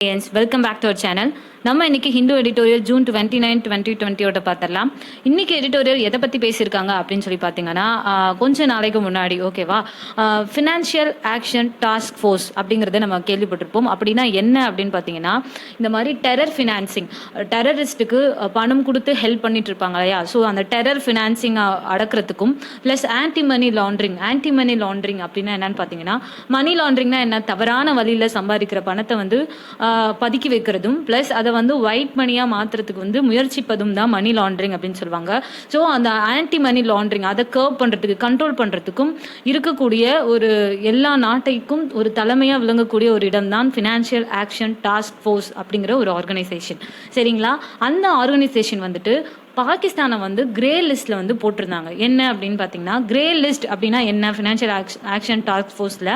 Welcome back to our channel. நம்ம இன்னைக்கு Hindu editorial June 29, 2020 பார்த்துடலாம். இன்னைக்கு எடிட்டோரியல் எதை பற்றி பேசியிருக்காங்க அப்படின்னு சொல்லி பார்த்தீங்கன்னா, கொஞ்ச நாளைக்கு முன்னாடி ஓகேவா, ஃபினான்ஷியல் ஆக்ஷன் டாஸ்க் ஃபோர்ஸ் அப்படிங்கிறத நம்ம கேள்விப்பட்டிருப்போம். அப்படின்னா என்ன அப்படின்னு பார்த்தீங்கன்னா, இந்த மாதிரி டெரர் ஃபினான்சிங், டெரரிஸ்ட்டுக்கு பணம் கொடுத்து ஹெல்ப் பண்ணிட்டு இருப்பாங்க இல்லையா, ஸோ அந்த டெரர் ஃபினான்சிங் அடக்கிறதுக்கும் ப்ளஸ் ஆன்டி மணி லாண்ட்ரிங் அப்படின்னா என்னன்னு பார்த்தீங்கன்னா, மணி லாண்ட்ரிங்னா என்ன, தவறான வழியில் சம்பாதிக்கிற பணத்தை வந்து பதுக்கி வைக்கிறதும் ப்ளஸ் அதை வந்து ஒயிட் மணியாக மாற்றுறதுக்கு வந்து முயற்சிப்பதும் தான் மணி லாண்ட்ரிங் அப்படின்னு சொல்லுவாங்க. ஸோ அந்த ஆன்டி மணி லாண்ட்ரிங் அதை கர்வ் பண்ணுறதுக்கு, கண்ட்ரோல் பண்ணுறதுக்கும் இருக்கக்கூடிய ஒரு எல்லா நாட்டைக்கும் ஒரு தலைமையாக விளங்கக்கூடிய ஒரு இடம் தான் ஃபினான்ஷியல் ஆக்ஷன் டாஸ்க் ஃபோர்ஸ் அப்படிங்கிற ஒரு ஆர்கனைசேஷன். சரிங்களா, அந்த ஆர்கனைசேஷன் வந்துட்டு பாகிஸ்தானை வந்து கிரே லிஸ்ட்டில் வந்து போட்டிருந்தாங்க. என்ன அப்படின்னு பார்த்தீங்கன்னா, கிரே லிஸ்ட் அப்படின்னா என்ன, ஃபினான்ஷியல் ஆக்ஷன் டாஸ்க் ஃபோர்ஸில்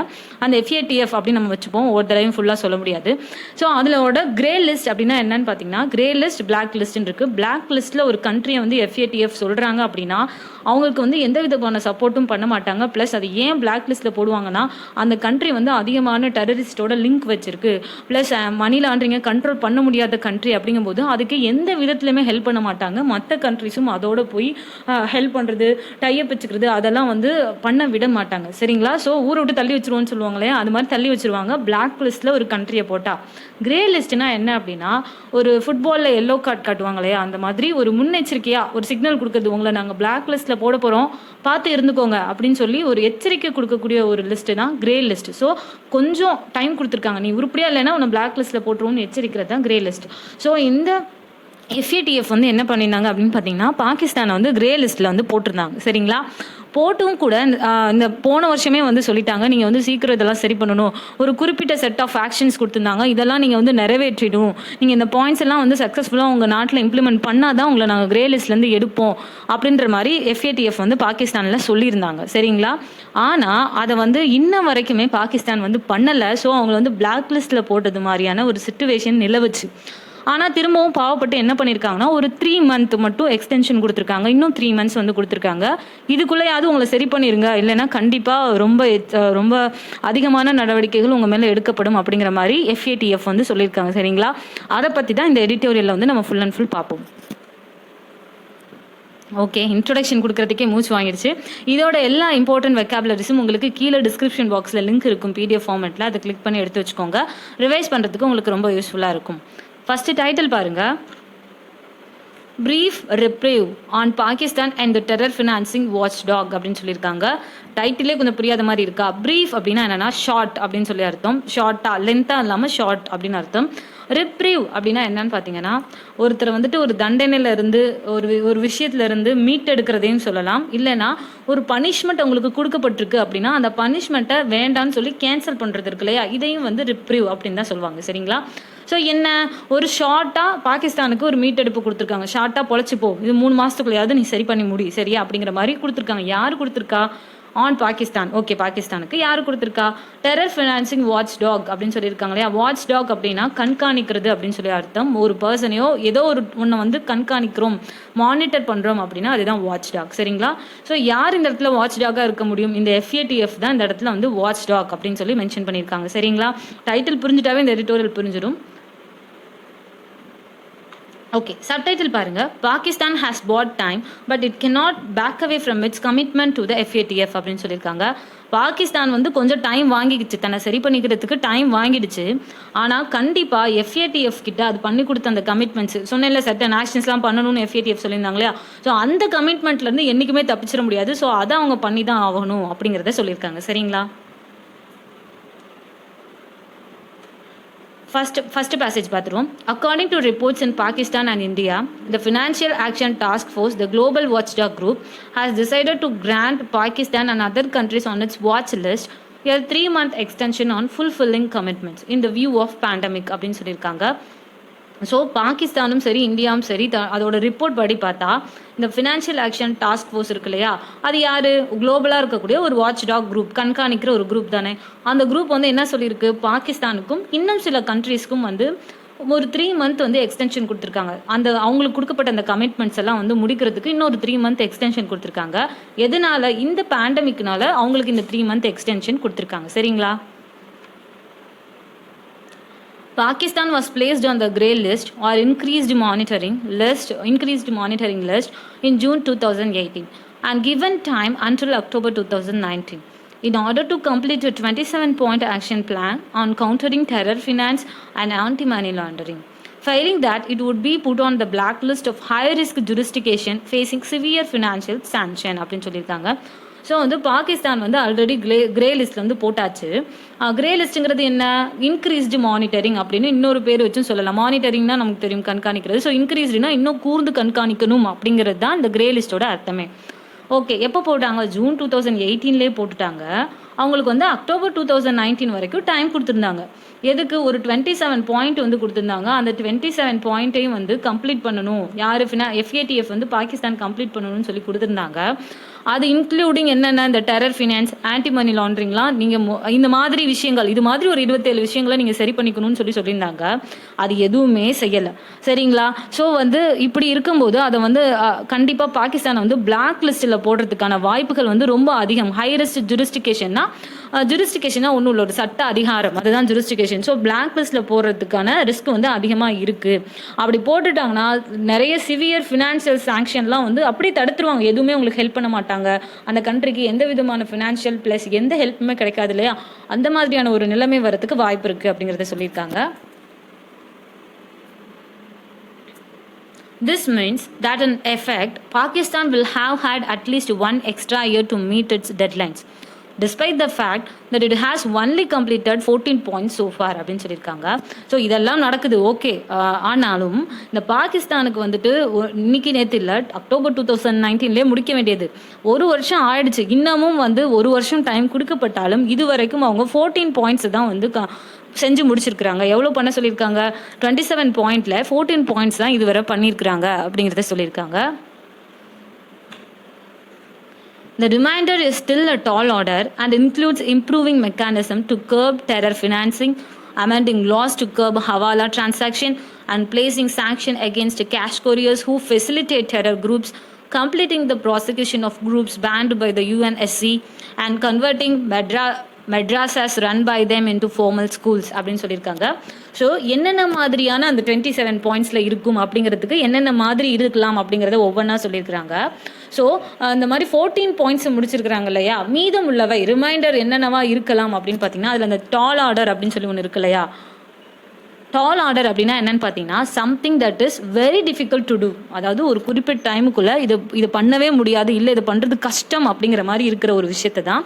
அந்த FATF அப்படின்னு நம்ம வச்சுப்போம், ஒரு தடவையும் ஃபுல்லாக சொல்ல முடியாது. ஸோ அதிலோட கிரே லிஸ்ட் அப்படின்னா என்னன்னு பார்த்தீங்கன்னா, கிரே லிஸ்ட் பிளாக் லிஸ்ட்னு இருக்குது. பிளாக் லிஸ்ட்டில் ஒரு கண்ட்ரியை வந்து FATF சொல்கிறாங்க அப்படின்னா அவங்களுக்கு வந்து எந்த விதமான சப்போர்ட்டும் பண்ண மாட்டாங்க. ப்ளஸ் அது ஏன் பிளாக் லிஸ்ட்டில் போடுவாங்கன்னா, அந்த கண்ட்ரி வந்து அதிகமான டெரரிஸ்டோட லிங்க் வச்சிருக்கு, ப்ளஸ் மணி லாண்ட்ரிங்கை கண்ட்ரோல் பண்ண முடியாத கண்ட்ரி அப்படிங்கும்போது அதுக்கு எந்த விதத்துலையுமே ஹெல்ப் பண்ண மாட்டாங்க. மற்ற கண்ட்ரிஸும் அதோட போய் ஹெல்ப் பண்ணுறது, டைப் வச்சுக்கிறது அதெல்லாம் வந்து பண்ண விட மாட்டாங்க. சரிங்களா, ஸோ ஊரை விட்டு தள்ளி வச்சிருவோன்னு சொல்லுவாங்களே, அது மாதிரி தள்ளி வச்சிருவாங்க பிளாக் லிஸ்ட்டில் ஒரு கண்ட்ரியை போட்டால். கிரே லிஸ்ட்னா என்ன அப்படின்னா, ஒரு ஃபுட்பாலில் எல்லோ கார்டு காட்டுவாங்க இல்லையா, அந்த மாதிரி ஒரு முன்னெச்சரிக்கையாக ஒரு சிக்னல் கொடுக்குறது, உங்களை நாங்கள் பிளாக் லிஸ்ட்டில் போட போகிறோம், பார்த்து இருந்துக்கோங்க அப்படின்னு சொல்லி ஒரு எச்சரிக்கை கொடுக்கக்கூடிய ஒரு லிஸ்ட்டு தான் கிரே லிஸ்ட். ஸோ கொஞ்சம் டைம் கொடுத்துருக்காங்க, நீ உருப்படியாக இல்லைன்னா உன்னை பிளாக் லிஸ்ட்டில் போட்டுருவோம்னு எச்சரிக்கிறது தான் கிரே லிஸ்ட். ஸோ இந்த FATF வந்து என்ன பண்ணியிருந்தாங்க அப்படின்னு பார்த்தீங்கன்னா, பாகிஸ்தானை வந்து கிரே லிஸ்ட்டில் வந்து போட்டிருந்தாங்க. சரிங்களா, போட்டும் கூட இந்த போன வருஷமே வந்து சொல்லிட்டாங்க, நீங்கள் வந்து சீக்கிரம் இதெல்லாம் சரி பண்ணணும், ஒரு குறிப்பிட்ட செட் ஆஃப் ஆக்ஷன்ஸ் கொடுத்துருந்தாங்க, இதெல்லாம் நீங்கள் வந்து நிறைவேற்றிடும், நீங்கள் இந்த பாயிண்ட்ஸ் எல்லாம் வந்து சக்ஸஸ்ஃபுல்லாக உங்கள் நாட்டில் இம்ப்ளிமெண்ட் பண்ணால் தான் உங்களை நாங்கள் கிரே லிஸ்ட்லேருந்து எடுப்போம் அப்படின்ற மாதிரி FATF வந்து பாகிஸ்தானில் சொல்லியிருந்தாங்க. சரிங்களா, ஆனால் அதை வந்து இன்ன வரைக்குமே பாகிஸ்தான் வந்து பண்ணலை. ஸோ அவங்களை வந்து பிளாக் லிஸ்ட்டில் போட்டது மாதிரியான ஒரு சிச்சுவேஷன் நிலவுச்சு. ஆனால் திரும்பவும் பாவப்பட்டு என்ன பண்ணியிருக்காங்கன்னா, ஒரு 3 month மட்டும் எக்ஸ்டென்ஷன் கொடுத்துருக்காங்க, இன்னும் 3 months வந்து கொடுத்துருக்காங்க. இதுக்குள்ளேயாவது உங்களை சரி பண்ணிடுங்க, இல்லைன்னா கண்டிப்பாக ரொம்ப அதிகமான நடவடிக்கைகள் உங்கள் மேலே எடுக்கப்படும் அப்படிங்கிற மாதிரி FATF வந்து சொல்லியிருக்காங்க. சரிங்களா, அதை பற்றி தான் இந்த எடிட்டோரியலில் வந்து நம்ம ஃபுல் அண்ட் ஃபுல் பார்ப்போம். ஓகே, இன்ட்ரொடக்ஷன் கொடுக்குறதுக்கே மூச்சு வாங்கிடுச்சு. இதோட எல்லா இம்பார்ட்டன்ட் வெக்காபுலரிஸும் உங்களுக்கு கீழே டிஸ்கிரிப்ஷன் பாக்ஸில் லிங்க் இருக்கும் PDF ஃபார்மேட்டில், அதை கிளிக் பண்ணி எடுத்து வச்சுக்கோங்க. ரிவைஸ் பண்ணுறதுக்கு உங்களுக்கு ரொம்ப யூஸ்ஃபுல்லாக இருக்கும். ஃபர்ஸ்ட் டைட்டில் பாருங்க, brief reprieve on Pakistan and the terror financing watchdog அப்படின்னு சொல்லியிருக்காங்க. டைட்டிலே கொஞ்சம் புரியாத மாதிரி இருக்கா. பிரீஃப் அப்படின்னா என்னன்னா ஷார்ட் அப்படின்னு சொல்லி அர்த்தம், ஷார்ட்டாக லென்த்தாக இல்லாமல் ஷார்ட் அப்படின்னு அர்த்தம். ரிப்ரீவ் அப்படின்னா என்னன்னு பார்த்தீங்கன்னா, ஒருத்தர் வந்துட்டு ஒரு தண்டனையிலேருந்து ஒரு விஷயத்துலேருந்து மீட்டெடுக்கிறதையும் சொல்லலாம், இல்லைன்னா ஒரு பனிஷ்மெண்ட் அவங்களுக்கு கொடுக்கப்பட்டிருக்கு அப்படின்னா அந்த பனிஷ்மெண்ட்டை வேண்டான்னு சொல்லி கேன்சல் பண்ணுறது இருக்கு இல்லையா, இதையும் வந்து ரிப்ரீவ் அப்படின்னு தான் சொல்லுவாங்க. சரிங்களா, ஸோ என்ன, ஒரு ஷார்ட்டாக பாகிஸ்தானுக்கு ஒரு மீட்டெடுப்பு கொடுத்துருக்காங்க, ஷார்ட்டாக பொழைச்சிப்போ, இது 3 மாதத்துக்குள்ளையாவது நீ சரி பண்ணி முடி சரியா அப்படிங்கிற மாதிரி கொடுத்துருக்காங்க. யார் கொடுத்துருக்கா, ஆன் பாகிஸ்தான். ஓகே, பாகிஸ்தானுக்கு யார் கொடுத்துருக்கா, டெரர் ஃபினான்சிங் வாட்ச் டாக் அப்படின்னு சொல்லியிருக்காங்க இல்லையா. வாட்ச் டாக் அப்படின்னா கண்காணிக்கிறது அப்படின்னு சொல்லி அர்த்தம். ஒரு பர்சனையோ ஏதோ ஒரு ஒன்றை வந்து கண்காணிக்கிறோம், மானிட்டர் பண்ணுறோம் அப்படின்னா அதுதான் வாட்ச் டாக். சரிங்களா, ஸோ யார் இந்த இடத்துல வாட்ச் டாகாக இருக்க முடியும், இந்த FATF தான் இந்த இடத்துல வந்து வாட்ச் டாக் அப்படின்னு சொல்லி மென்ஷன் பண்ணியிருக்காங்க. சரிங்களா, டைட்டில் புரிஞ்சுட்டாவே இந்த எடிட்டோரியல் புரிஞ்சிடும். ஓகே, சப்டைட்டில் பாருங்க, Pakistan has bought time but it cannot back away from its commitment to the FATF அப்படின்னு சொல்லியிருக்காங்க. பாகிஸ்தான் வந்து கொஞ்சம் டைம் வாங்கிடுச்சு, தன்னை சரி பண்ணிக்கிறதுக்கு டைம் வாங்கிடுச்சு. ஆனால் கண்டிப்பாக FATF கிட்ட அது பண்ணி கொடுத்த அந்த கமிட்மெண்ட்ஸ் சொன்னேன்ல, சர்டன் ஆக்ஷன்ஸ்லாம் பண்ணணும்னு FATF சொல்லியிருந்தாங்க இல்லையா, ஸோ அந்த கமிட்மெண்ட்லேருந்து என்றைக்குமே தப்பிச்சிட முடியாது. ஸோ அதை அவங்க பண்ணி தான் ஆகணும் அப்படிங்கிறத சொல்லியிருக்காங்க. சரிங்களா, First passage பார்த்துருவோம். According to reports in Pakistan and India, the Financial Action Task Force, the global watchdog group, has decided to grant Pakistan and other countries on its watch list a 3-month extension on fulfilling commitments in the view of pandemic அப்படின்னு சொல்லியிருக்காங்க. So பாகிஸ்தானும் சரி இந்தியாவும் சரி அதோட report படி பார்த்தா, இந்த ஃபினான்ஷியல் ஆக்ஷன் டாஸ்க் ஃபோர்ஸ் இருக்கு இல்லையா, அது யார், குளோபலாக இருக்கக்கூடிய ஒரு வாட்ச் டாக் குரூப், கண்காணிக்கிற ஒரு குரூப் தானே. அந்த குரூப் வந்து என்ன சொல்லியிருக்கு, பாகிஸ்தானுக்கும் இன்னும் சில கண்ட்ரீஸ்க்கும் வந்து ஒரு 3 month வந்து எக்ஸ்டென்ஷன் கொடுத்துருக்காங்க. அந்த அவங்களுக்கு கொடுக்கப்பட்ட அந்த கமிட்மெண்ட்ஸ் எல்லாம் வந்து முடிக்கிறதுக்கு இன்னொரு 3 month எக்ஸ்டென்ஷன் கொடுத்துருக்காங்க. எதனால, இந்த பேண்டமிக்னால அவங்களுக்கு இந்த 3 month எக்ஸ்டென்ஷன் கொடுத்துருக்காங்க. சரிங்களா, Pakistan was placed on the grey list or increased monitoring list in June 2018 and given time until October 2019 in order to complete a 27-point action plan on countering terror finance and anti-money laundering. Failing that, it would be put on the blacklist of high-risk jurisdiction facing severe financial sanction அப்படின்னு சொல்லியிருக்காங்க. So வந்து பாகிஸ்தான் வந்து already grey லிஸ்ட்டில் வந்து போட்டாச்சு. Grey லிஸ்ட்டுங்கிறது என்ன, increased monitoring அப்படின்னு இன்னொரு பேர் வச்சும் சொல்லலாம். மானிட்டரிங்னா நமக்கு தெரியும் கண்காணிக்கிறது. ஸோ இன்க்ரீஸ்டுனா இன்னும் கூர்ந்து கண்காணிக்கணும் அப்படிங்கிறது தான் இந்த கிரே லிஸ்ட்டோட அர்த்தமே. ஓகே, எப்போ போட்டாங்க? ஜூன் 2018 போட்டுட்டாங்க. அவங்களுக்கு வந்து அக்டோபர் 2019 வரைக்கும் டைம் கொடுத்துருந்தாங்க. எதுக்கு? ஒரு 27 பாயிண்ட் வந்து கொடுத்துருந்தாங்க. அந்த 27 பாயிண்ட்டையும் வந்து கம்ப்ளீட் பண்ணணும். யார் FATF வந்து பாகிஸ்தான் கம்ப்ளீட் பண்ணணும்னு சொல்லி கொடுத்துருந்தாங்க. அது இன்க்ளூடிங் என்னென்ன, இந்த டெரர் ஃபினான்ஸ், ஆன்டி மணி லாண்ட்ரிங்லாம் நீங்கள் இந்த மாதிரி விஷயங்கள், இது மாதிரி ஒரு 27 விஷயங்களை நீங்கள் சரி பண்ணிக்கணும்னு சொல்லியிருந்தாங்க. அது எதுவுமே செய்யலை. சரிங்களா? ஸோ வந்து இப்படி இருக்கும்போது அதை வந்து கண்டிப்பாக பாகிஸ்தானை வந்து பிளாக் லிஸ்ட்டில் போடுறதுக்கான வாய்ப்புகள் வந்து ரொம்ப அதிகம். ஹை ரிஸ்க் ஜுரிஸ்டிகேஷன்னா ஒன்றும் இல்லை, ஒரு சட்ட அதிகாரம், அதுதான் ஜுரிஸ்டிகேஷன். ஸோ பிளாக் லிஸ்ட்டில் போடுறதுக்கான ரிஸ்க் வந்து அதிகமாக இருக்குது. அப்படி போட்டுட்டாங்கன்னா நிறைய சிவியர் ஃபினான்ஷியல் சாங்ஷன்லாம் வந்து அப்படியே தடுத்துருவாங்க. எதுவுமே உங்களுக்கு ஹெல்ப் பண்ண மாட்டாங்க. அந்த கண்ட்ரிக்கு எந்த விதமான ஃபினான்ஷியல் ப்ளஸ் எந்த ஹெல்ப்புமே கிடைக்காது இல்லையா? அந்த மாதிரியான ஒரு நிலைமை வரதுக்கு வாய்ப்பு இருக்குது அப்படிங்கிறத சொல்லியிருக்காங்க. This means that in effect, Pakistan will have had at least one extra year to meet its deadlines, despite the fact that it has only completed 14 points so far அப்படின்னு சொல்லியிருக்காங்க. ஸோ இதெல்லாம் நடக்குது, ஓகே. ஆனாலும் இந்த பாகிஸ்தானுக்கு வந்துட்டு இன்னைக்கு நேற்று இல்லை, அக்டோபர் 2019 முடிக்க வேண்டியது. ஒரு வருஷம் ஆயிடுச்சு. இன்னமும் வந்து ஒரு வருஷம் டைம் கொடுக்கப்பட்டாலும் இது வரைக்கும் அவங்க 14 பாயிண்ட்ஸ் தான் வந்து செஞ்சு முடிச்சிருக்கிறாங்க. எவ்வளோ பண்ண சொல்லியிருக்காங்க? 27 பாயிண்ட்ல 14 பாயிண்ட்ஸ் தான் இதுவரை பண்ணியிருக்கிறாங்க அப்படிங்கிறத சொல்லியிருக்காங்க. The remainder is still a tall order and includes improving mechanism to curb terror financing, amending laws to curb hawala transaction, and placing sanction against cash couriers who facilitate terror groups, completing the prosecution of groups banned by the UNSC, and converting madrasas run by them into formal schools அப்படின்னு சொல்லியிருக்காங்க. So என்னென்ன மாதிரியான அந்த 27 பாயிண்ட்ஸில் இருக்கும் அப்படிங்கிறதுக்கு என்னென்ன மாதிரி இருக்கலாம் அப்படிங்கிறத ஒவ்வொன்றா சொல்லியிருக்கிறாங்க. ஸோ இந்த மாதிரி 14 பாயிண்ட்ஸ் முடிச்சிருக்கிறாங்க இல்லையா? மீதம் உள்ளவை ரிமைண்டர் என்னென்னவா இருக்கலாம் அப்படின்னு பார்த்தீங்கன்னா, அதில் அந்த டால் ஆர்டர் அப்படின்னு சொல்லி ஒன்று இருக்கு இல்லையா? டால் ஆர்டர் அப்படின்னா என்னன்னு பார்த்தீங்கன்னா, something that is very difficult to do. அதாவது ஒரு குறிப்பிட்ட டைமுக்குள்ளே இது பண்ணவே முடியாது, இல்லை இது பண்ணுறது கஷ்டம் அப்படிங்கிற மாதிரி இருக்கிற ஒரு விஷயத்தை தான்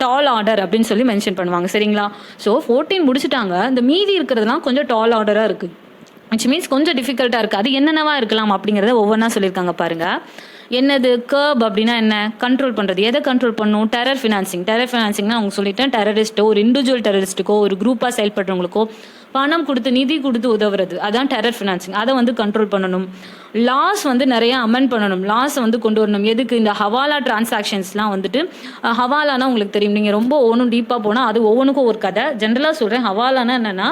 டால் ஆர்டர் அப்படின்னு சொல்லி மென்ஷன் பண்ணுவாங்க. சரிங்களா? ஸோ 14 முடிச்சுட்டாங்க. இந்த மீதி இருக்கிறதுலாம் கொஞ்சம் டால் ஆர்டராக இருக்குது, விச் மீன்ஸ் கொஞ்சம் டிஃபிகல்ட்டாக இருக்குது. அது என்னென்னவா இருக்கலாம் அப்படிங்கிறத ஒவ்வொன்றா சொல்லியிருக்காங்க பாருங்கள். என்னது? கர்ப் அப்படின்னா என்ன? கண்ட்ரோல் பண்ணுறது. எதை கண்ட்ரோல் பண்ணணும்? டெரர் ஃபினான்சிங்னா அவங்க சொல்லிட்டேன், டெரரிஸ்ட்டோ ஒரு இண்டிவிஜுவல் டெரரிஸ்ட்டுக்கோ ஒரு குரூப்பாக செயல்படுறவங்களுக்கோ பணம் கொடுத்து நிதி கொடுத்து உதவுறது, அதான் டெரர் ஃபினான்சிங். அதை வந்து கண்ட்ரோல் பண்ணணும். லாஸ் வந்து நிறைய அமெண்ட் பண்ணணும், லாஸை வந்து கொண்டு வரணும். எதுக்கு? இந்த ஹவாலா டிரான்சாக்ஷன்ஸ்லாம் வந்துட்டு, ஹவாலானா உங்களுக்கு தெரியும், நீங்கள் ரொம்ப ஒவ்வொன்றும் டீப்பாக போனால் அது ஒவ்வொன்றுக்கும் ஒரு கதை. ஜென்ரலாக சொல்கிறேன், ஹவாலானா என்னென்னா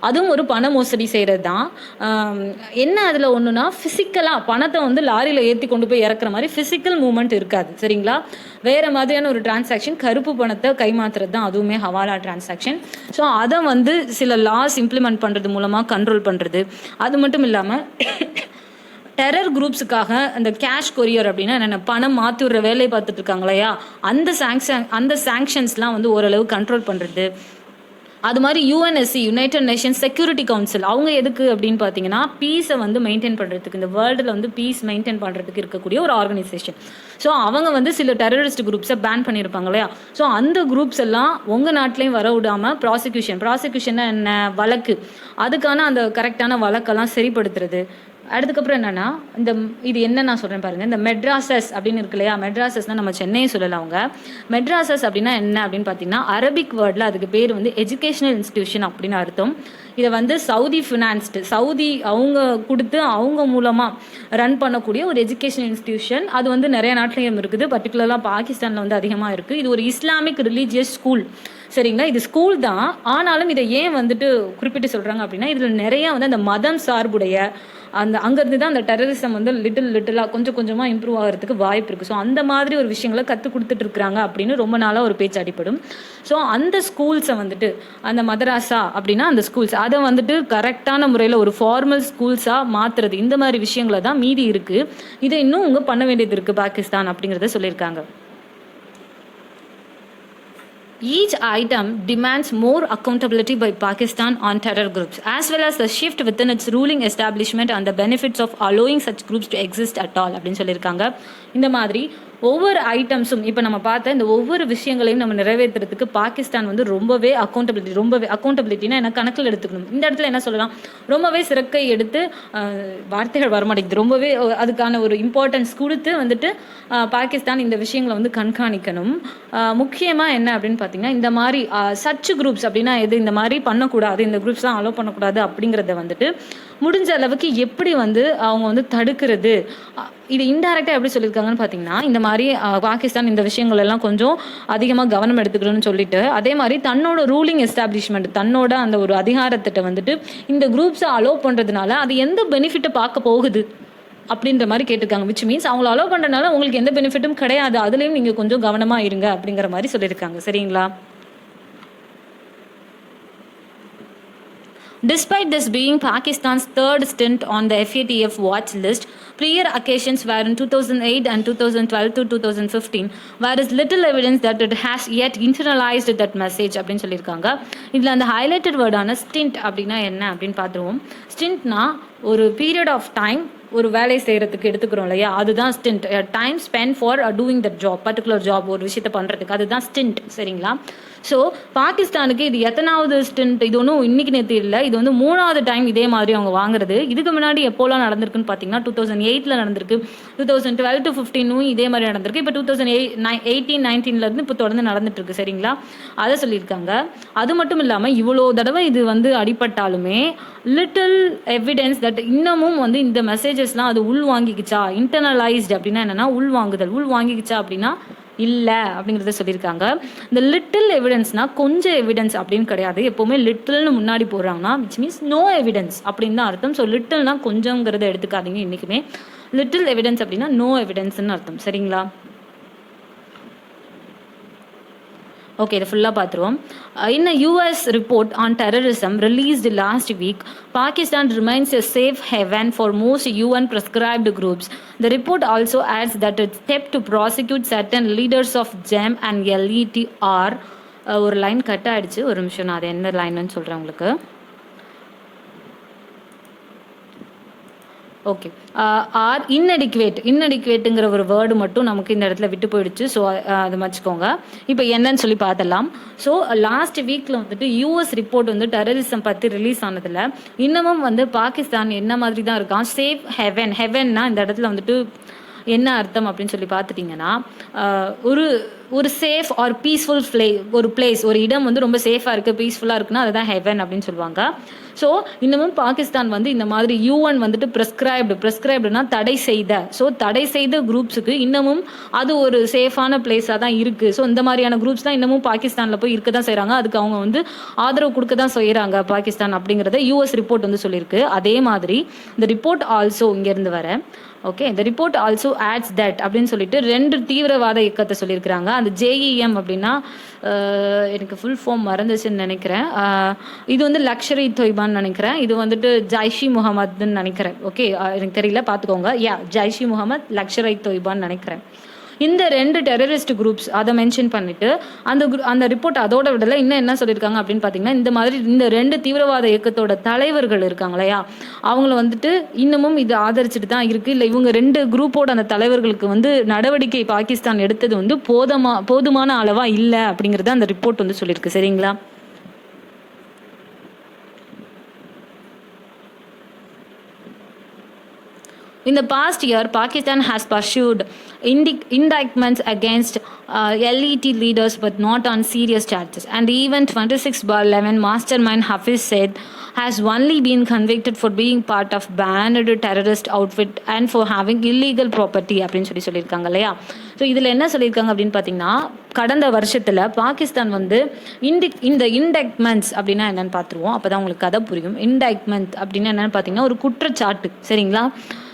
அதுவும் ஒரு பண மோசடி செய்கிறது தான். என்ன அதில் ஒன்றுனா, ஃபிசிக்கலாக பணத்தை வந்து லாரியில் ஏற்றி கொண்டு போய் இறக்குற மாதிரி ஃபிசிக்கல் மூவ்மெண்ட் இருக்காது. சரிங்களா? வேறு மாதிரியான ஒரு டிரான்சாக்ஷன், கருப்பு பணத்தை கைமாத்துறது தான் அதுவுமே ஹவாலா டிரான்சாக்ஷன். ஸோ அதை வந்து சில லாஸ் இம்ப்ளிமெண்ட் பண்ணுறது மூலமாக கண்ட்ரோல் பண்ணுறது. அது மட்டும் இல்லாமல் டெரர் குரூப்ஸுக்காக அந்த கேஷ் கொரியர் அப்படின்னா என்னென்ன, பணம் மாற்றி விடுற வேலையை பார்த்துட்டு இருக்காங்க இல்லையா? அந்த சாங்ஷன்ஸ்லாம் வந்து ஓரளவு கண்ட்ரோல் பண்ணுறது. அது மாதிரி UNSC, United Nations security council, அவங்க எதுக்கு அப்படின்னு பார்த்தீங்கன்னா, பீஸை வந்து மெயின்டைன் பண்ணுறதுக்கு, இந்த வேர்ல்டில் வந்து பீஸ் மெயின்டைன் பண்ணுறதுக்கு இருக்கக்கூடிய ஒரு ஆர்கனைசேஷன். ஸோ அவங்க வந்து சில டெரரிஸ்ட் குரூப்ஸை பேன் பண்ணியிருப்பாங்க இல்லையா? ஸோ அந்த குரூப்ஸ் எல்லாம் உங்கள் நாட்டிலையும் வர விடாமல் ப்ராசிக்யூஷன்னா என்ன, வழக்கு, அதுக்கான அந்த கரெக்டான வழக்கெல்லாம் சரிப்படுத்துறது. அதுக்கப்புறம் என்னென்னா, இது என்ன நான் சொல்கிறேன் பாருங்கள், இந்த மெட்ராசஸ் அப்படின்னு இருக்கு இல்லையா? மெட்ராசஸ்னால் நம்ம சென்னையை சொல்லலாம். அவங்க மெட்ராசஸ் அப்படின்னா என்ன அப்படின்னு பார்த்தீங்கன்னா, அரபிக் வேர்டில் அதுக்கு பேர் வந்து எஜுகேஷனல் இன்ஸ்டிடியூஷன் அப்படின்னு அர்த்தம். இதை வந்து சவுதி அவங்க கொடுத்து அவங்க மூலமாக ரன் பண்ணக்கூடிய ஒரு எஜுகேஷனல் இன்ஸ்டிடியூஷன். அது வந்து நிறைய நாட்டிலையும் இருக்குது, பர்டிகுலராக பாகிஸ்தானில் வந்து அதிகமாக இருக்குது. இது ஒரு இஸ்லாமிக் ரிலீஜியஸ் ஸ்கூல். சரிங்களா. இது ஸ்கூல் தான். ஆனாலும் இதை ஏன் வந்துட்டு குறிப்பிட்டு சொல்கிறாங்க அப்படின்னா, இதில் நிறையா வந்து அந்த மதம் சார்புடைய அங்கேருந்து தான் அந்த டெரரிசம் வந்து லிட்டிலாக கொஞ்சம் கொஞ்சமாக இம்ப்ரூவ் ஆகிறதுக்கு வாய்ப்பு இருக்குது. ஸோ அந்த மாதிரி ஒரு விஷயங்களை கற்றுக் கொடுத்துட்ருக்குறாங்க அப்படின்னு ரொம்ப நாளாக ஒரு பேச்சு அடிப்படும். ஸோ அந்த ஸ்கூல்ஸை வந்துட்டு அந்த மதராசா அப்படின்னா அந்த ஸ்கூல்ஸ் அதை வந்துட்டு கரெக்டான முறையில் ஒரு ஃபார்மல் ஸ்கூல்ஸாக மாற்றுறது, இந்த மாதிரி விஷயங்களை தான் மீதி இருக்குது. இதை இன்னும் அவங்க பண்ண வேண்டியது இருக்குது பாகிஸ்தான் அப்படிங்கிறத சொல்லியிருக்காங்க. Each item demands more accountability by Pakistan on terror groups, as well as the shift within its ruling establishment and the benefits of allowing such groups to exist at all அப்படின்னு சொல்லியிருக்காங்க. இந்த மாதிரி ஒவ்வொரு ஐட்டம்ஸும் இப்போ நம்ம பார்த்த இந்த ஒவ்வொரு விஷயங்களையும் நம்ம நிறைவேற்றுறதுக்கு பாகிஸ்தான் வந்து ரொம்பவே அக்கௌண்டபிலிட்டினா என்ன கணக்கில் எடுத்துக்கணும். இந்த இடத்துல என்ன சொல்லலாம், ரொம்பவே சிறக்கை எடுத்து வார்த்தைகள் வரமாட்டேங்குது, ரொம்பவே அதுக்கான ஒரு இம்பார்ட்டன்ஸ் கொடுத்து வந்துட்டு பாகிஸ்தான் இந்த விஷயங்களை வந்து கண்காணிக்கணும். முக்கியமாக என்ன அப்படின்னு பார்த்தீங்கன்னா, இந்த மாதிரி சச் குரூப்ஸ் அப்படின்னா எது, இந்த மாதிரி பண்ணக்கூடாது, இந்த குரூப்ஸ் தான் அலோவ் பண்ணக்கூடாது அப்படிங்கிறத வந்துட்டு முடிஞ்ச அளவுக்கு எப்படி வந்து அவங்க வந்து தடுக்கிறது. இது இன்டைரக்டாக எப்படி சொல்லியிருக்காங்கன்னு பார்த்தீங்கன்னா, இந்த மாதிரி பாகிஸ்தான் இந்த விஷயங்கள் எல்லாம் கொஞ்சம் அதிகமாக கவனம் எடுத்துக்கணும்னு சொல்லிட்டு, அதே மாதிரி தன்னோட ரூலிங் எஸ்டாப்ளிஷ்மெண்ட், தன்னோட அந்த ஒரு அதிகாரத்திட்ட வந்துட்டு இந்த குரூப்ஸை அலோவ் பண்ணுறதுனால அது எந்த பெனிஃபிட்டை பார்க்க போகுது அப்படின்ற மாதிரி கேட்டிருக்காங்க. விச் மீன்ஸ் அவங்கள அலோவ் பண்ணுறதுனால உங்களுக்கு எந்த பெனிஃபிட்டும் கிடையாது, அதுலேயும் நீங்கள் கொஞ்சம் கவனமாக இருங்க அப்படிங்கிற மாதிரி சொல்லியிருக்காங்க. சரிங்களா. Despite this being Pakistan's third stint on the FATF watch list, prior occasions were in 2008 and 2012 to 2015, there is little evidence that it has yet internalized that message அப்படின்னு சொல்லியிருக்காங்க. இதில் அந்த ஹைலைட்டட் வேர்டான ஸ்டிண்ட் அப்படின்னா என்ன அப்படின்னு பார்த்துருவோம். ஸ்டிண்ட்னா ஒரு பீரியட் ஆஃப் டைம் ஒரு வேலை செய்கிறதுக்கு எடுத்துக்கிறோம் இல்லையா, அதுதான் stint. Time spend for doing that job, particular job, ஒரு விஷயத்தை பண்ணுறதுக்கு, அதுதான் ஸ்டிண்ட். சரிங்களா. ஸோ பாகிஸ்தானுக்கு இது எத்தனாவது ஸ்டிண்ட், இது ஒன்றும் இன்னைக்கு நேற்று இல்லை, இது வந்து 3வது டைம் இதே மாதிரி அவங்க வாங்குறது. இதுக்கு முன்னாடி எப்போலாம் நடந்திருக்குன்னு பார்த்தீங்கன்னா 2008 நடந்திருக்கு, 2012 to 2015 இதே மாதிரி நடந்திருக்கு, இப்போ 2018-19 இப்போ தொடர்ந்து நடந்துட்டு இருக்கு. சரிங்களா. அதை சொல்லியிருக்காங்க. அது மட்டும் இல்லாமல் இவ்வளோ தடவை இது வந்து அடிபட்டாலுமே லிட்டில் எவிடன்ஸ் தட் இன்னமும் வந்து இந்த மெசேஜஸ்லாம் அது உள் வாங்கிக்கிச்சா, இன்டர்னலைஸ்ட் அப்படின்னா என்னென்னா உள்வாங்குதல், உள் வாங்கிக்கிச்சா அப்படின்னா இல்லை அப்படிங்கிறத சொல்லியிருக்காங்க. இந்த லிட்டில் எவிடன்ஸ்னால் கொஞ்சம் எவிடன்ஸ் அப்படின்னு கிடையாது. எப்போவுமே லிட்டில்னு முன்னாடி போடுறாங்கன்னா விச் மீன்ஸ் நோ எவிடன்ஸ் அப்படின்னு தான் அர்த்தம். ஸோ லிட்டில்னா கொஞ்சங்கிறத எடுத்துக்காதீங்க என்றைக்குமே. லிட்டில் எவிடன்ஸ் அப்படின்னா நோ எவிடன்ஸ்ன்னு அர்த்தம். சரிங்களா. ஓகே, இதை ஃபுல்லாக பார்த்துருவோம். In a US report on terrorism released last week, Pakistan remains a safe haven for most UN prescribed groups. The report also adds that its step to prosecute certain leaders of JAM and LET are ஒரு line cut ஆகிடுச்சு, ஒரு நிமிஷம் நான் அது என்ன லைன்னு சொல்கிறேன் உங்களுக்கு. Okay, R இன்னடிக்குவேட்டுங்கிற ஒரு வேர்டு மட்டும் நமக்கு இந்த இடத்துல விட்டு போயிடுச்சு. ஸோ அதை மதிச்சுக்கோங்க. இப்போ என்னன்னு சொல்லி பார்த்தலாம். ஸோ லாஸ்ட் வீக்கில் வந்துட்டு யூஎஸ் ரிப்போர்ட் வந்து டெரரிசம் பற்றி ரிலீஸ் ஆனதில் இன்னமும் வந்து பாகிஸ்தான் என்ன மாதிரி தான் இருக்கான், சேஃப் ஹெவன்னா இந்த இடத்துல வந்துட்டு என்ன அர்த்தம் அப்படின்னு சொல்லி பார்த்துட்டிங்கன்னா, ஒரு சேஃப் ஆர் பீஸ்ஃபுல் பிளேஸ், ஒரு இடம் வந்து ரொம்ப சேஃபாக இருக்குது, பீஸ்ஃபுல்லாக இருக்குன்னா அதுதான் ஹெவன் அப்படின்னு சொல்லுவாங்க. ஸோ இன்னமும் பாகிஸ்தான் வந்து இந்த மாதிரி யூஎன் வந்துட்டு ப்ரெஸ்கிரைப்டுனா தடை செய்த குரூப்ஸுக்கு இன்னமும் அது ஒரு சேஃபான பிளேஸாக தான் இருக்குது. ஸோ இந்த மாதிரியான குரூப்ஸ் தான் இன்னமும் பாகிஸ்தானில் போய் இருக்க தான் செய்கிறாங்க, அதுக்கு அவங்க வந்து ஆதரவு கொடுக்க தான் செய்கிறாங்க பாகிஸ்தான் அப்படிங்கிறத யூஎஸ் ரிப்போர்ட் வந்து சொல்லியிருக்கு. அதே மாதிரி இந்த ரிப்போர்ட் ஆல்சோ இங்கேருந்து வர ஓகே, இந்த ரிப்போர்ட் ஆல்சோ ஆட்ஸ் தட் அப்படின்னு சொல்லிட்டு 2 தீவிரவாத இயக்கத்தை சொல்லியிருக்கிறாங்க. அந்த ஜேஇஎம் அப்படின்னா எனக்கு ஃபுல் ஃபார்ம் மறந்துச்சுன்னு நினைக்கிறேன். இது வந்து லக்ஷர் இ தொய்பான்னு நினைக்கிறேன். இது வந்துட்டு ஜைஷி முகமதுன்னு நினைக்கிறேன். ஓகே, எனக்கு தெரியல, பார்த்துக்கோங்க. ஜைஷி முகமது, லக்ஷர் இ தொய்பான்னு நினைக்கிறேன். இந்த 2 டெரரிஸ்ட் குரூப்ஸ் அதை மென்ஷன் பண்ணிட்டு அந்த ரிப்போர்ட் அதோட விடலை. இன்னும் என்ன சொல்லியிருக்காங்க அப்படின்னு பார்த்தீங்கன்னா, இந்த மாதிரி இந்த 2 தீவிரவாத இயக்கத்தோட தலைவர்கள் இருக்காங்க இல்லையா, அவங்கள வந்துட்டு இன்னமும் இது ஆதரிச்சுட்டு தான் இருக்குது. இல்லை இவங்க 2 குரூப்போட அந்த தலைவர்களுக்கு வந்து நடவடிக்கை பாகிஸ்தான் எடுத்தது வந்து போதுமான அளவாக இல்லை அப்படிங்கிறத அந்த ரிப்போர்ட் வந்து சொல்லியிருக்கு. சரிங்களா. In the past year, Pakistan has pursued indictments against LET leaders but not on serious charges. And even 26/11 mastermind Hafiz Said has only been convicted for being part of banned terrorist outfit and for having illegal property அப்படின்னு சொல்லியிருக்காங்க இல்லையா. So இதில் என்ன சொல்லியிருக்காங்க அப்படின்னு பார்த்தீங்கன்னா, கடந்த வருஷத்தில் பாகிஸ்தான் வந்து இந்த இன்டெக்மெண்ட்ஸ் அப்படின்னா என்னென்னு பார்த்துருவோம், அப்போ தான் உங்களுக்கு கதை புரியும். இன்டெக்மெண்ட் அப்படின்னா என்னென்னு பார்த்தீங்கன்னா ஒரு குற்றச்சாட்டு, சரிங்களா?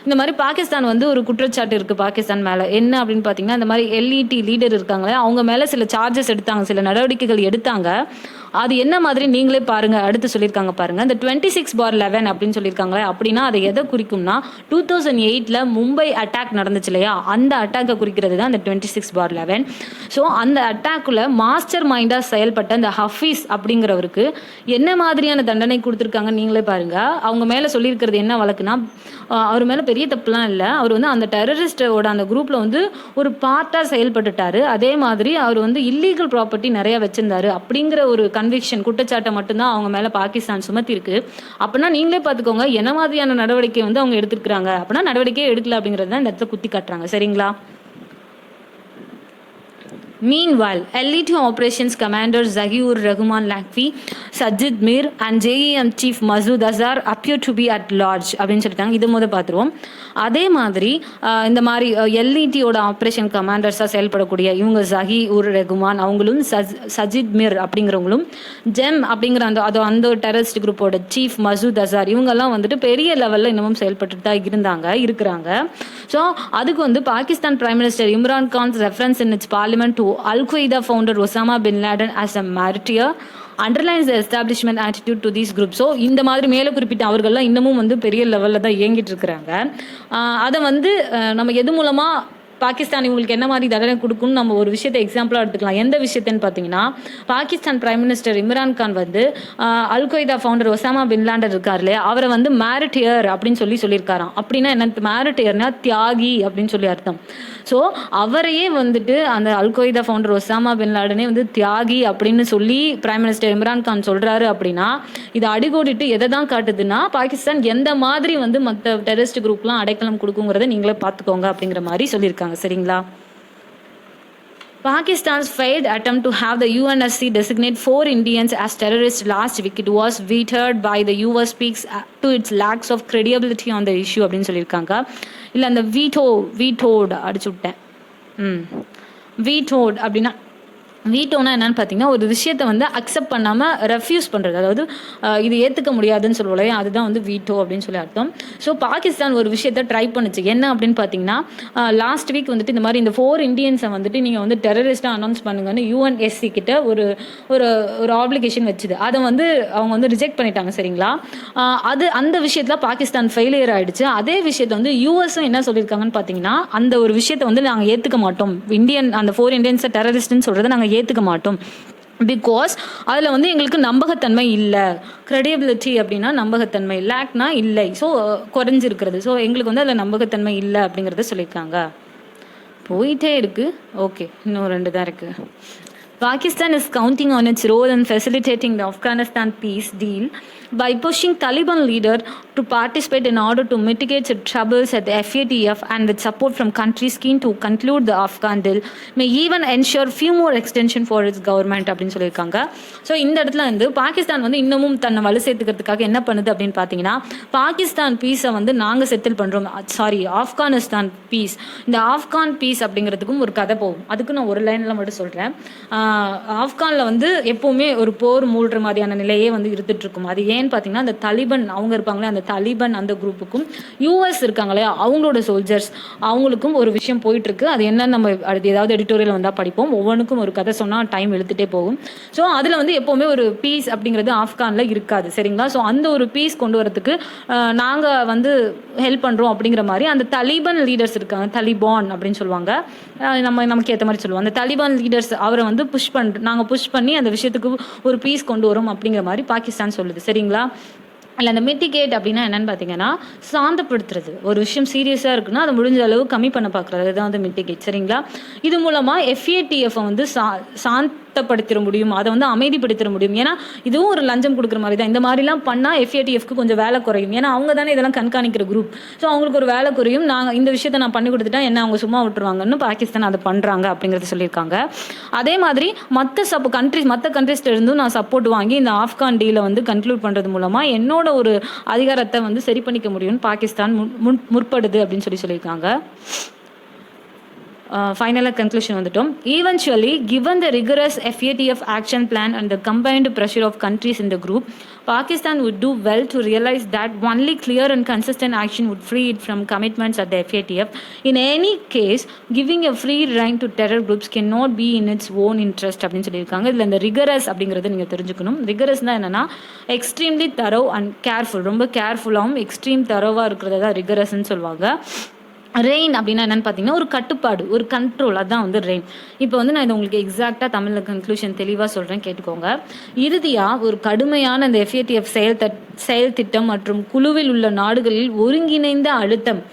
இந்த மாதிரி பாகிஸ்தான் வந்து ஒரு குற்றச்சாட்டு இருக்குது பாகிஸ்தான் மேலே. என்ன அப்படின்னு பார்த்தீங்கன்னா, இந்த மாதிரி எல்இடி லீடர் இருக்காங்களே, அவங்க மேலே சில சார்ஜஸ் எடுத்தாங்க, சில நடவடிக்கைகள் எடுத்தாங்க. அது என்ன மாதிரி நீங்களே பாருங்க. அடுத்து சொல்லியிருக்காங்க பாருங்க, இந்த 26/11 அப்படின்னு சொல்லியிருக்காங்களே, அப்படின்னா அதை எதை குறிக்கும்னா 2008 மும்பை அட்டாக் நடந்துச்சு இல்லையா, அந்த அட்டாக்கை குறிக்கிறது தான் இந்த 26/11. ஸோ அந்த அட்டாக்குள்ள மாஸ்டர் மைண்டாக செயல்பட்ட இந்த ஹஃபீஸ் அப்படிங்கிறவருக்கு என்ன மாதிரியான தண்டனை கொடுத்துருக்காங்க நீங்களே பாருங்க. அவங்க மேலே சொல்லியிருக்கிறது என்ன வழக்குனா, அவர் மேலே பெரிய தப்புலாம் இல்லை, அவர் வந்து அந்த டெரரிஸ்டோட அந்த குரூப்பில் வந்து ஒரு பார்ட்டாக செயல்பட்டுட்டாரு. அதே மாதிரி அவர் வந்து இல்லீகல் ப்ராப்பர்ட்டி நிறைய வச்சிருந்தாரு அப்படிங்கிற ஒரு கன்விக்ஷன், குற்றச்சாட்டை மட்டும்தான் அவங்க மேலே பாகிஸ்தான் சுமத்திருக்கு. அப்படின்னா நீங்களே பார்த்துக்கோங்க என்ன மாதிரியான நடவடிக்கை வந்து அவங்க எடுத்துருக்குறாங்க. அப்படின்னா நடவடிக்கையே எடுக்கல அப்படிங்கிறது தான் இந்த இடத்துல குத்தி காட்டுறாங்க, சரிங்களா? Meanwhile, elite operations commander Zahiur Rahman Lakvi, Sajid Mir and JEM chief Masood Azhar appear to be at large அப்படின்னு சொல்லிட்டாங்க. இது முதல் பார்த்துருவோம். அதே மாதிரி இந்த மாதிரி எல்இடியோட ஆப்ரேஷன் கமாண்டர்ஸாக செயல்படக்கூடிய இவங்க ஜஹீர் ரஹ்மான் அவங்களும் சஜித் மிர் அப்படிங்கிறவங்களும் ஜெம் அப்படிங்கிற அந்த டெரரிஸ்ட் குரூப்போட சீஃப் மசூத் அசார் இவங்கெல்லாம் வந்துட்டு பெரிய லெவலில் இன்னமும் செயல்பட்டு தான் இருக்கிறாங்க. ஸோ அதுக்கு வந்து Pakistan prime minister Imran Khan's reference in its parliament to Al-Qaeda founder Osama bin Laden as a martyr underlines the establishment attitude to these groups. So இந்த மாதிரி மேலே குறிப்பிட்ட அவர்கள்லாம் இன்னமும் வந்து பெரிய லெவலில் தான் இயங்கிட்டு இருக்கிறாங்க. அதை வந்து நம்ம எது மூலமாக பாகிஸ்தான் இவங்களுக்கு என்ன மாதிரி தண்டனை கொடுக்குன்னு நம்ம ஒரு விஷயத்தை எக்ஸாம்பிளாக எடுத்துக்கலாம். எந்த விஷயத்தைன்னு பார்த்தீங்கன்னா, பாகிஸ்தான் பிரைம் மினிஸ்டர் இம்ரான் கான் வந்து Al Qaeda founder Osama bin Laden இருக்கார் இல்லையா, அவரை வந்து மேரிட்டியர் அப்படின்னு சொல்லியிருக்காராம். அப்படின்னா என்ன, மேரிட்டியர்னா தியாகி அப்படின்னு சொல்லி அர்த்தம். ஸோ அவரையே வந்துட்டு அந்த அல்-கொய்தா ஃபவுண்டர் ஒசாமா பின் லாடனே வந்து தியாகி அப்படின்னு சொல்லி பிரைம் மினிஸ்டர் இம்ரான் கான் சொல்கிறாரு. அப்படின்னா இது அடிகோடிட்டு எதை தான் காட்டுதுன்னா, பாகிஸ்தான் எந்த மாதிரி வந்து மற்ற டெரரிஸ்ட் குரூப்லாம் அடைக்கலம் கொடுக்குங்கிறத நீங்களே பார்த்துக்கோங்க அப்படிங்கிற மாதிரி சொல்லியிருக்காங்க, சரிங்களா? Pakistan's failed attempt to have the UNSC designate 4 Indians as terrorists last week, it was vetoed by the US speaks to its lacks of credibility on the issue அப்படின்னு சொல்லியிருக்காங்க. இல்லை அந்த வீட்டோடு அடிச்சு விட்டேன். வீட்டோடு அப்படின்னா வீட்டோனா என்னன்னு பார்த்தீங்கன்னா, ஒரு விஷயத்தை வந்து அக்செப்ட் பண்ணாமல் ரெஃப்யூஸ் பண்ணுறது, அதாவது இது ஏற்றுக்க முடியாதுன்னு சொல்லுவோம், அதுதான் வந்து வீட்டோ அப்படின்னு சொல்லி அர்த்தம். ஸோ பாகிஸ்தான் ஒரு விஷயத்தை ட்ரை பண்ணுச்சு. என்ன அப்படின்னு பார்த்தீங்கன்னா, லாஸ்ட் வீக் வந்துட்டு இந்த மாதிரி இந்த 4 இண்டியன்ஸை வந்துட்டு நீங்கள் வந்து டெரரிஸ்ட்டாக அனௌன்ஸ் பண்ணுங்கன்னு யுஎன்எஸ்சி கிட்ட ஒரு ஒரு ஒரு ஆப்ளிகேஷன் வச்சுது. அதை வந்து அவங்க வந்து ரிஜெக்ட் பண்ணிட்டாங்க, சரிங்களா? அந்த விஷயத்தில் பாகிஸ்தான் ஃபெயிலியர் ஆகிடுச்சு. அதே விஷயத்தை வந்து யூஎஸும் என்ன சொல்லியிருக்காங்கன்னு பார்த்தீங்கன்னா, அந்த ஒரு விஷயத்தை வந்து நாங்கள் ஏற்றுக்க மாட்டோம், அந்த 4 இண்டியன்ஸை டெரரிஸ்ட்னு சொல்கிறத நாங்கள் ஏற்றுக்க மாட்டோம், பிகாஸ் அதில் வந்து எங்களுக்கு நம்பகத்தன்மை இல்லை. கிரெடிபிலிட்டி அப்படின்னா நம்பகத்தன்மை, லேக்னா இல்லை, ஸோ குறைஞ்சிருக்கிறது. ஸோ எங்களுக்கு வந்து அதில் நம்பகத்தன்மை இல்லை அப்படிங்கிறத சொல்லியிருக்காங்க. போயிட்டே இருக்குது. ஓகே, இன்னும் 2 தான் இருக்குது. Pakistan is counting on its role in facilitating the Afghanistan peace deal by pushing Taliban leader to participate in order to mitigate the troubles at the FATF, and with support from countries keen to conclude the Afghan deal may even ensure few more extension for its government அப்படின்னு சொல்லியிருக்காங்க. So இந்த இடத்துல வந்து பாகிஸ்தான் வந்து இன்னமும் தன்னை வலு சேர்த்துக்கிறதுக்காக என்ன பண்ணுது அப்படின்னு பார்த்தீங்கன்னா, பாகிஸ்தான் பீஸை வந்து நாங்கள் செட்டில் பண்ணுறோம், ஆப்கானிஸ்தான் பீஸ். இந்த ஆப்கான் பீஸ் அப்படிங்கிறதுக்கும் ஒரு கதை போகும், அதுக்கு நான் ஒரு லைனில் மட்டும் சொல்கிறேன். ஆப்கானில் வந்து எப்போவுமே ஒரு போர் மூழ்கிற மாதிரியான நிலையே வந்து இருந்துட்டு இருக்கும். அது ஏன்னு பார்த்தீங்கன்னா, அந்த தலிபன் அவங்க இருப்பாங்களே, அந்த தலிபன் அந்த குரூப்புக்கும் யூஎஸ் இருக்காங்களே அவங்களோட சோல்ஜர்ஸ் அவங்களுக்கும் ஒரு விஷயம் போயிட்டுருக்கு. அது என்னன்னு நம்ம அடுத்து ஏதாவது எடிட்டோரியல் வந்தால் படிப்போம். ஒவ்வொன்றுக்கும் ஒரு கதை சொன்னால் டைம் எடுத்துகிட்டே போகும். ஸோ அதில் வந்து எப்போவுமே ஒரு பீஸ் அப்படிங்கிறது ஆப்கானில் இருக்காது, சரிங்களா? ஸோ அந்த ஒரு பீஸ் கொண்டு வரதுக்கு நாங்கள் வந்து ஹெல்ப் பண்ணுறோம் அப்படிங்கிற மாதிரி அந்த தலிபன் லீடர்ஸ் இருக்காங்க, தலிபான் அப்படின்னு சொல்லுவாங்க, நமக்கு ஏற்ற மாதிரி சொல்லுவோம். அந்த தலிபான் லீடர்ஸ் அவரை வந்து நாங்கள் புஷ் பண்ணி அந்த விஷயத்துக்கு ஒரு பீஸ் கொண்டு வரோம் அப்படிங்கிற மாதிரி பாகிஸ்தான் சொல்லுது, சரிங்களா? இல்லை அந்த மிட்டிகேட் அப்படின்னா என்னென்னு பார்த்தீங்கன்னா, சாந்தப்படுத்துறது. ஒரு விஷயம் சீரியஸாக இருக்குன்னா அதை முடிஞ்ச அளவு கம்மி பண்ண பார்க்குறது, அதுதான் வந்து மிட்டிகேட், சரிங்களா? இது மூலமாக FATF வந்து சாந்தப்படுத்திட முடியும், அதை வந்து அமைதிப்படுத்திட முடியும். ஏன்னா இதுவும் ஒரு லஞ்சம் கொடுக்குற மாதிரி தான். இந்த மாதிரிலாம் பண்ணால் FATFக்கு கொஞ்சம் வேலை குறையும், ஏன்னா அவங்க தானே இதெல்லாம் கண்காணிக்கிற குரூப். ஸோ அவங்களுக்கு ஒரு வேலை குறையும். நாங்கள் இந்த விஷயத்தை நான் பண்ணி கொடுத்துட்டா என்ன அவங்க சும்மா விட்டுருவாங்கன்னு பாகிஸ்தான் அதை பண்ணுறாங்க அப்படிங்கிறத சொல்லியிருக்காங்க. அதே மாதிரி மற்ற கண்ட்ரிஸ்ல இருந்தும் நான் சப்போர்ட் வாங்கி இந்த ஆப்கான் டீலை வந்து கன்க்ளூட் பண்ணுறது மூலமாக என்னோட ஒரு அதிகாரத்தை வந்து சரி பண்ணிக்க முடியும்னு பாகிஸ்தான் முற்படுது அப்படின்னு சொல்லியிருக்காங்க. ஃபைனலாக கன்க்ளூஷன் வந்துட்டோம். Eventually given the rigorous FATF action plan and the combined pressure of countries in the group, Pakistan would do well to realize that only clear and consistent action would free it from commitments at the FATF. In any case, giving a free rein to terror groups cannot be in its own interest அப்படின்னு சொல்லியிருக்காங்க. இதில் இந்த rigorous அப்படிங்கிறத நீங்கள் தெரிஞ்சுக்கணும். ரிகரஸ்னால் என்னென்னா extremely தரோ and careful, ரொம்ப கேர்ஃபுல்லாகவும் எக்ஸ்ட்ரீம் தரோவாக இருக்கிறத தான் ரிகரஸ்ன்னு சொல்லுவாங்க. ரெயின் அப்படின்னா என்னென்னு பார்த்தீங்கன்னா ஒரு கட்டுப்பாடு, ஒரு கண்ட்ரோல், அதுதான் வந்து ரெயின். இப்போ வந்து நான் இதை உங்களுக்கு எக்ஸாக்டாக தமிழில் கன்க்ளூஷன் தெளிவாக சொல்கிறேன், கேட்டுக்கோங்க. இறுதியாக ஒரு கடுமையான இந்த FATF செயல் திட்டம் மற்றும் குழுவில் உள்ள நாடுகளில் ஒருங்கிணைந்த அழுத்தம்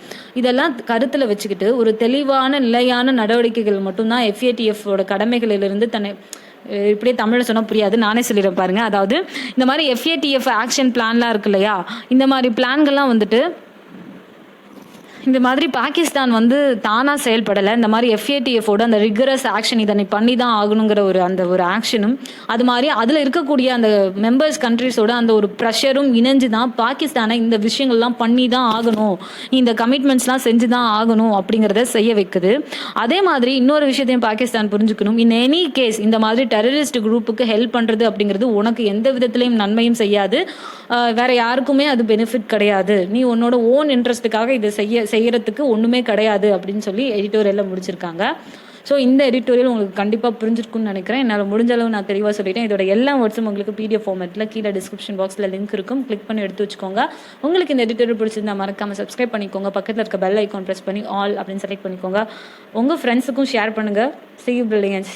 இதெல்லாம் கருத்தில் வச்சுக்கிட்டு ஒரு தெளிவான நிலையான நடவடிக்கைகள் மட்டும்தான் FATF-ஓட கடமைகளிலிருந்து தன்னை இப்படியே தமிழில் சொன்னால் புரியாது, நானே சொல்லிடுறேன் பாருங்கள். அதாவது இந்த மாதிரி FATF ஆக்ஷன் பிளான்லாம் இருக்கு இல்லையா, இந்த மாதிரி பிளான்கள்லாம் வந்துட்டு இந்த மாதிரி பாகிஸ்தான் வந்து தானாக செயல்படலை. இந்த மாதிரி FATF-ஓட அந்த ரிகரஸ் ஆக்ஷன் இதனை பண்ணி தான் ஆகணுங்கிற ஒரு ஆக்ஷனும், அது மாதிரி அதில் இருக்கக்கூடிய அந்த மெம்பர்ஸ் கண்ட்ரிஸோட அந்த ஒரு ப்ரெஷரும் இணைஞ்சு தான் பாகிஸ்தானை இந்த விஷயங்கள்லாம் பண்ணி தான் ஆகணும், இந்த கமிட்மெண்ட்ஸ்லாம் செஞ்சு தான் ஆகணும் அப்படிங்கிறத செய்ய வைக்குது. அதே மாதிரி இன்னொரு விஷயத்தையும் பாகிஸ்தான் புரிஞ்சுக்கணும். இன் எனி கேஸ் இந்த மாதிரி டெரரிஸ்ட் குரூப்புக்கு ஹெல்ப் பண்ணுறது அப்படிங்கிறது உனக்கு எந்த விதத்துலையும் நன்மையும் செய்யாது, வேற யாருக்குமே அது பெனிஃபிட் கிடையாது. நீ உன்னோட ஓன் இன்ட்ரெஸ்ட்டுக்காக இதை செய்யறதுக்கு ஒன்றுமே கிடையாது அப்படின்னு சொல்லி எடிட்டோரியலில் முடிச்சிருக்காங்க. ஸோ இந்த எடிட்டோரியல் உங்களுக்கு கண்டிப்பாக புரிஞ்சிருக்குன்னு நினைக்கிறேன். என்னால் முடிஞ்ச அளவு நான் தெளிவாக சொல்லிட்டேன். இதோட எல்லா வேர்ட்ஸும் உங்களுக்கு PDF ஃபார்மேட்டில் கீழே டிஸ்கிரிப்ஷன் பாக்ஸில் லிங்க் இருக்கும், கிளிக் பண்ணி எடுத்து வச்சுக்கோங்க. உங்களுக்கு இந்த எடிட்டோரியல் பிடிச்சிருந்தா மறக்காமல் சப்ஸ்கிரைப் பண்ணிக்கோங்க. பக்கத்தில் இருக்க பெல் ஐக்கான் ப்ரெஸ் பண்ணி ஆல் அப்படின்னு செலக்ட் பண்ணிக்கோங்க. உங்கள் ஃப்ரெண்ட்ஸுக்கும் ஷேர் பண்ணுங்கள். See you brilliance.